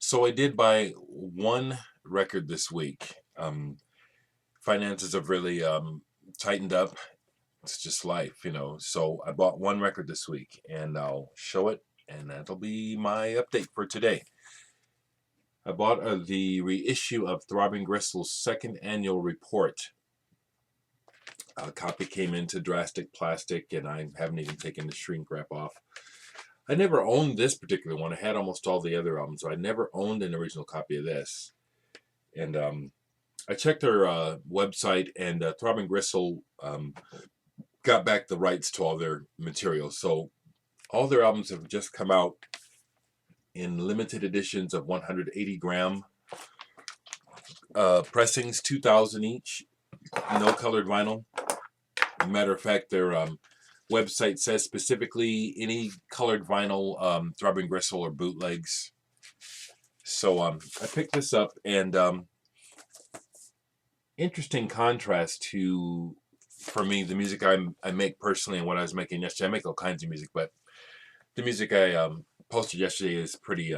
So I did buy one record this week. Finances have really tightened up. It's just life, you know. So I bought one record this week, and I'll show it, and that'll be my update for today. I bought the reissue of Throbbing Gristle's second annual report. A copy came into drastic plastic, and I haven't even taken the shrink wrap off. I never owned this particular one. I had almost all the other albums, so I never owned an original copy of this. And I checked their website, and Throbbing Gristle got back the rights to all their material. So all their albums have just come out in limited editions of 180-gram pressings, 2,000 each, no colored vinyl. Matter of fact, their website says specifically any colored vinyl, Throbbing Gristle or bootlegs. So I picked this up, and interesting contrast to, for me, the music I make personally and what I was making yesterday. I make all kinds of music, but the music I posted yesterday is pretty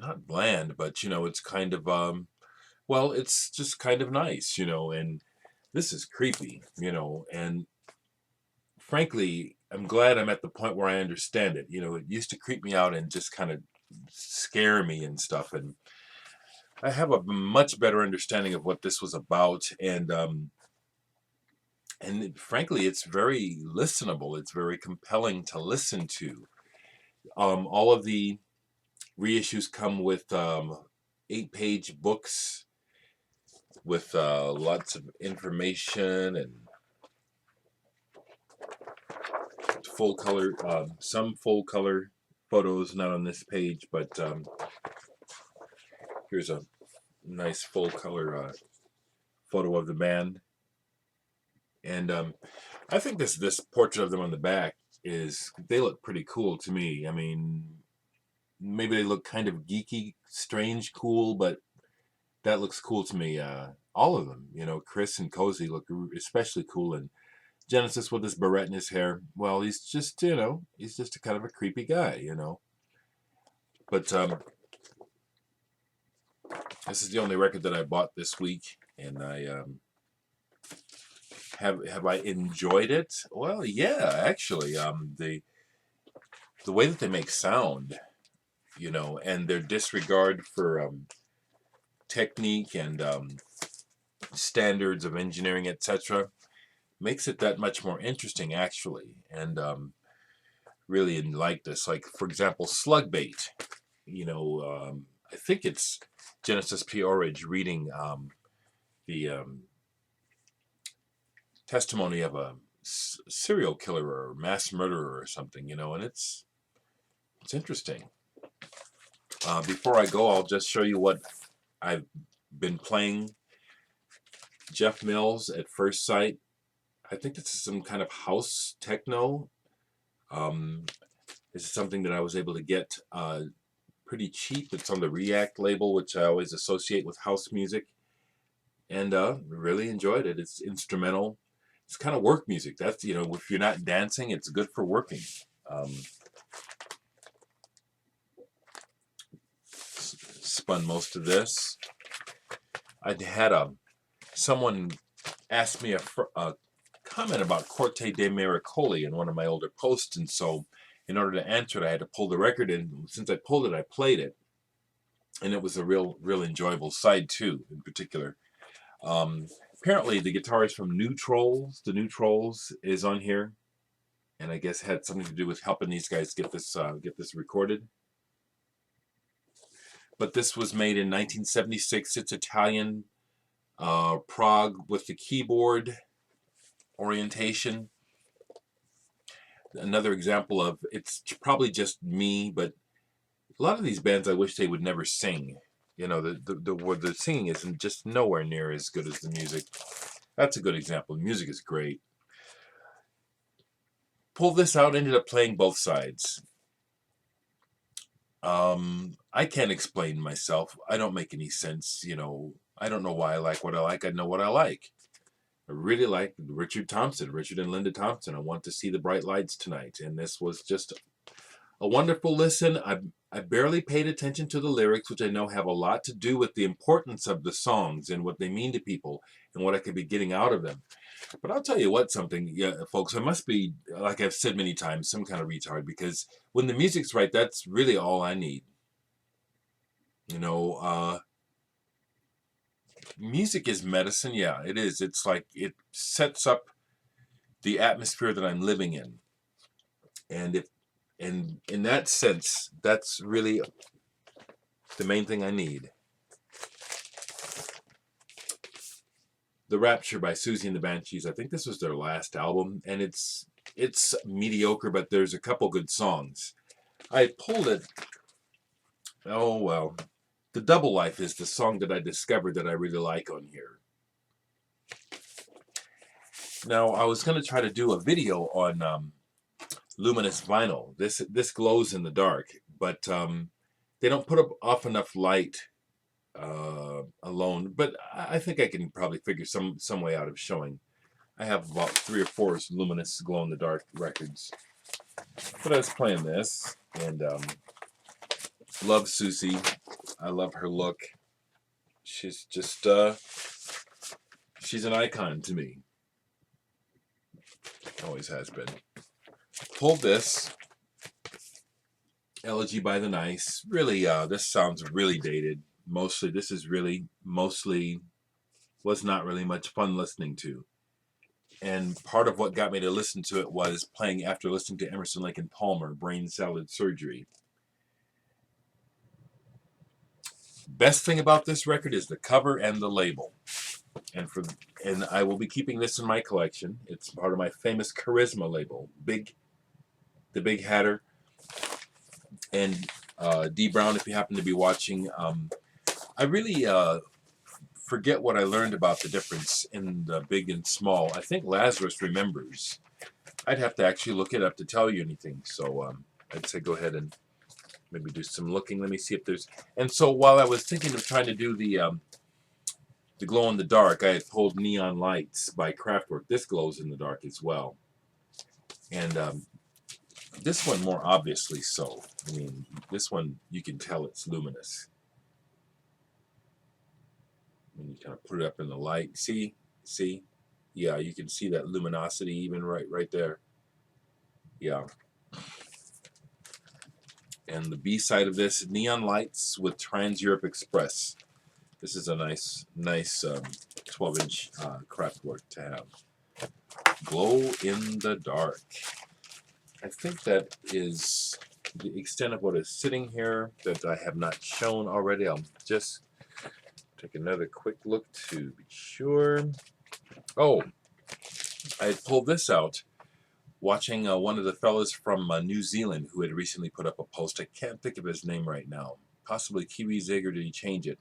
not bland, but it's kind of well, it's just kind of nice, and this is creepy, and frankly, I'm glad I'm at the point where I understand it. It used to creep me out and just kind of scare me and stuff, and I have a much better understanding of what this was about, and frankly, it's very listenable. It's very compelling to listen to. All of the reissues come with 8-page books with lots of information and full color, some full color photos, not on this page, but here's a nice full color photo of the band. And I think this portrait of them on the back they look pretty cool to me. I mean, maybe they look kind of geeky, strange, cool, but that looks cool to me. All of them, Chris and Cozy look especially cool, and Genesis with his barrette in his hair. Well, he's just, he's just a kind of a creepy guy, But this is the only record that I bought this week, and I have I enjoyed it? Well, yeah, actually, the way that they make sound, and their disregard for technique and standards of engineering, etc., makes it that much more interesting, actually. And really like this. Like, for example, Slug Bait. I think it's Genesis P. Orridge reading the testimony of a serial killer or mass murderer or something, and it's interesting. Before I go, I'll just show you what I've been playing. Jeff Mills at First Sight. I think this is some kind of house techno. This is something that I was able to get pretty cheap. It's on the React label, which I always associate with house music. And really enjoyed it. It's instrumental. It's kind of work music. That's, if you're not dancing, it's good for working. Spun most of this. I had someone ask me a comment about Corte de Miracoli in one of my older posts, and so in order to answer it, I had to pull the record, and since I pulled it, I played it, and it was a real enjoyable side too, in particular. Apparently, the guitarist from New Trolls, the New Trolls, is on here, and I guess had something to do with helping these guys get this recorded. But this was made in 1976. It's Italian prog with the keyboard orientation. Another example of, it's probably just me, but a lot of these bands I wish they would never sing. The singing isn't just nowhere near as good as the music. That's a good example. The music is great. Pulled this out, ended up playing both sides. I can't explain myself. I don't make any sense. I don't know why I like what I like. I know what I like. I really like Richard and Linda Thompson. I want to see the bright lights tonight. And this was just a wonderful listen. I barely paid attention to the lyrics, which I know have a lot to do with the importance of the songs and what they mean to people and what I could be getting out of them. But I'll tell you what, something, yeah, folks, I must be, like I've said many times, some kind of retard, because when the music's right, that's really all I need. You know, music is medicine. Yeah, it is. It's like it sets up the atmosphere that I'm living in. And in that sense, that's really the main thing I need. The Rapture by Susie and the Banshees. I think this was their last album, and it's mediocre, but there's a couple good songs. I pulled it. Oh well, The Double Life is the song that I discovered that I really like on here. Now I was going to try to do a video on luminous vinyl. This glows in the dark, but they don't put up off enough light alone. But I think I can probably figure some way out of showing. I have about 3 or 4 luminous glow in the dark records. But I was playing this and love Susie. I love her look. She's just she's an icon to me. Always has been. Pulled this Elegy by the Nice. Really, this sounds really dated. This is really mostly was not really much fun listening to. And part of what got me to listen to it was playing after listening to Emerson, Lake and Palmer, Brain Salad Surgery. Best thing about this record is the cover and the label. And I will be keeping this in my collection. It's part of my famous Charisma label, the Big Hatter. And D. Brown, if you happen to be watching, I really forget what I learned about the difference in the big and small. I think Lazarus remembers. I'd have to actually look it up to tell you anything. So I'd say go ahead and maybe do some looking. Let me see if there's... And so while I was thinking of trying to do the glow in the dark, I had pulled Neon Lights by Kraftwerk. This glows in the dark as well. And this one more obviously so. I mean, this one, you can tell it's luminous. When you kind of put it up in the light. See? Yeah, you can see that luminosity even right there. Yeah. And the B side of this, Neon Lights with Trans Europe Express. This is a nice 12-inch Kraftwerk to have. Glow in the Dark. I think that is the extent of what is sitting here that I have not shown already. I'll just take another quick look to be sure. Oh, I had pulled this out watching one of the fellas from New Zealand who had recently put up a post. I can't think of his name right now. Possibly Kiwi Zig, or did he change it?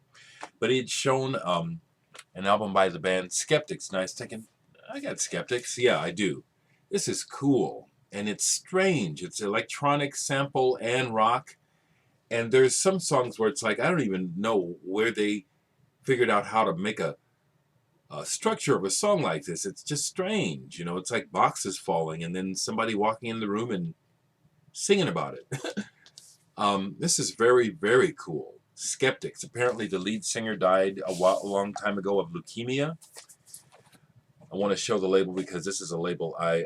But he had shown an album by the band Skeptics. And I was thinking, I got Skeptics. Yeah, I do. This is cool. And it's strange. It's electronic, sample, and rock. And there's some songs where it's like, I don't even know where they figured out how to make a structure of a song like this. It's just strange. You know, it's like boxes falling and then somebody walking in the room and singing about it. This is very, very cool. Skeptics. Apparently the lead singer died a long time ago of leukemia. I want to show the label because this is a label I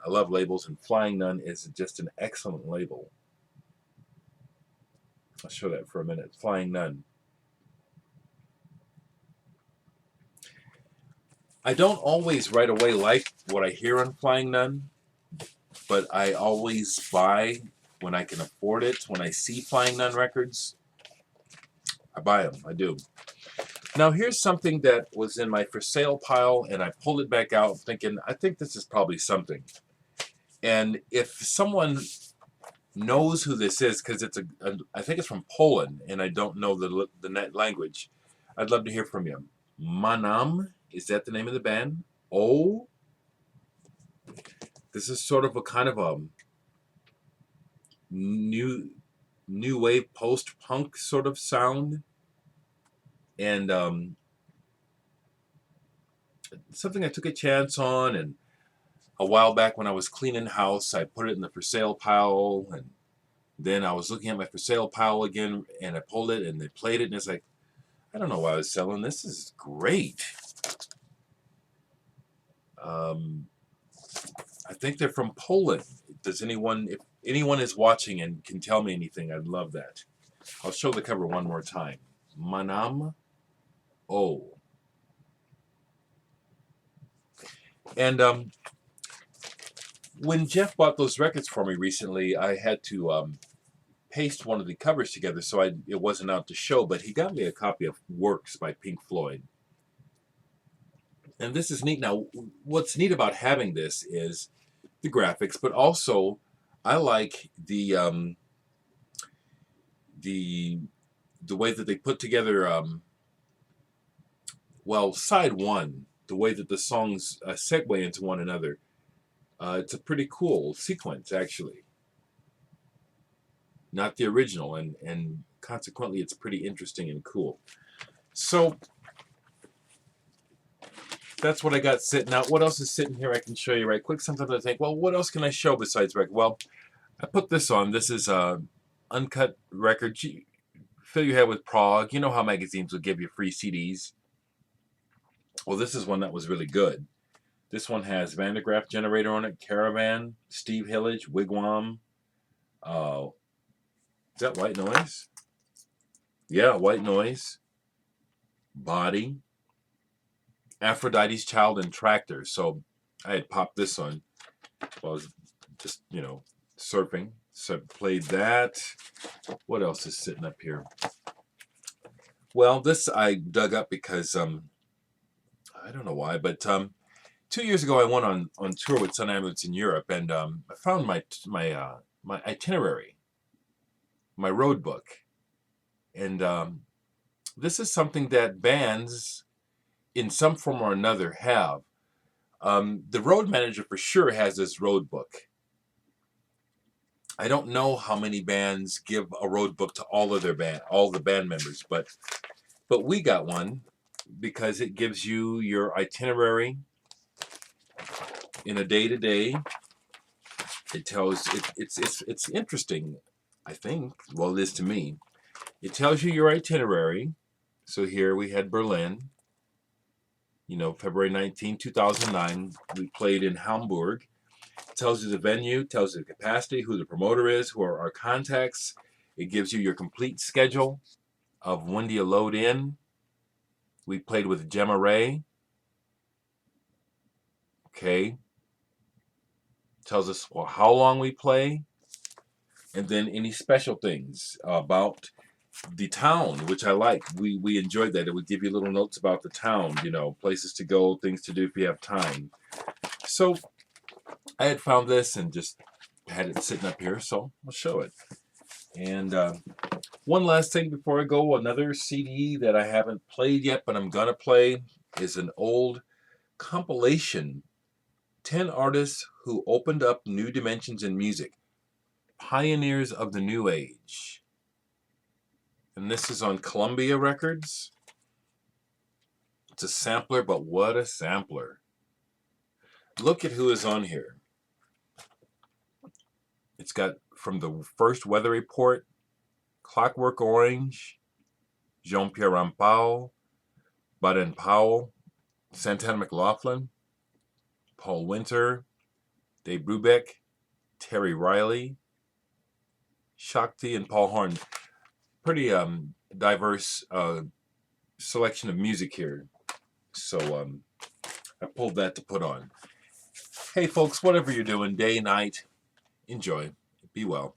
love labels, and Flying Nun is just an excellent label. I'll show that for a minute. Flying Nun. I don't always right away like what I hear on Flying Nun, but I always buy when I can afford it. When I see Flying Nun records, I buy them. I do. Now here's something that was in my for sale pile, and I pulled it back out thinking, I think this is probably something. And if someone knows who this is, because I think it's from Poland, and I don't know the net language, I'd love to hear from you. Manam, is that the name of the band? Oh, this is sort of a kind of a new wave post-punk sort of sound. And something I took a chance on, and a while back when I was cleaning house, I put it in the for sale pile, and Then I was looking at my for sale pile again, and I pulled it, and they played it, and it's like, I don't know why I was selling. This is great. I think they're from Poland. Does anyone, if anyone is watching and can tell me anything, I'd love that. I'll show the cover one more time. Manam O. And when Jeff bought those records for me recently, I had to paste one of the covers together so it wasn't out to show, but he got me a copy of Works by Pink Floyd. And this is neat. Now, what's neat about having this is the graphics, but also I like the way that they put together, well, side one, the way that the songs segue into one another. It's a pretty cool sequence, actually. Not the original, and consequently, it's pretty interesting and cool. So that's what I got sitting out. What else is sitting here I can show you right quick? Sometimes I think, well, what else can I show besides record? Well, I put this on. This is a uncut record. Fill your head with prog. You know how magazines will give you free CDs. Well, this is one that was really good. This one has Van de Graaff Generator on it, Caravan, Steve Hillage, Wigwam. Is that White Noise? Yeah, White Noise. Body. Aphrodite's Child, and Tractor. So I had popped this on while I was just, surfing. So I played that. What else is sitting up here? Well, this I dug up because I don't know why, but 2 years ago I went on tour with Sun Ambulance in Europe, and I found my itinerary, my road book, and this is something that bands in some form or another have. The road manager for sure has this road book. I don't know how many bands give a road book to all the band members, but we got one because it gives you your itinerary in a day-to-day. It tells it's interesting, I think. Well, it is to me. It tells you your itinerary. So here we had Berlin. February 19, 2009, we played in Hamburg. It tells you the venue, tells you the capacity, who the promoter is, who are our contacts. It gives you your complete schedule of when do you load in. We played with Gemma Ray. Okay. Tells us how long we play. And then any special things about the town, which I like. We enjoyed that. It would give you little notes about the town, places to go, things to do if you have time. So I had found this and just had it sitting up here, so I'll show it. And one last thing before I go, another CD that I haven't played yet, but I'm going to play, is an old compilation, 10 artists who opened up new dimensions in music, pioneers of the new age. And this is on Columbia Records. It's a sampler, but what a sampler. Look at who is on here. It's got from the first Weather Report, Clockwork Orange, Jean-Pierre Rampal, Baden-Powell, Santana McLaughlin, Paul Winter, Dave Brubeck, Terry Riley, Shakti, and Paul Horn. Pretty diverse selection of music here. So I pulled that to put on. Hey folks, whatever you're doing, day, night, enjoy. Be well.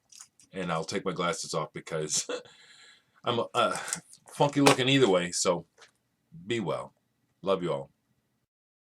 And I'll take my glasses off because I'm funky looking either way. So be well. Love you all.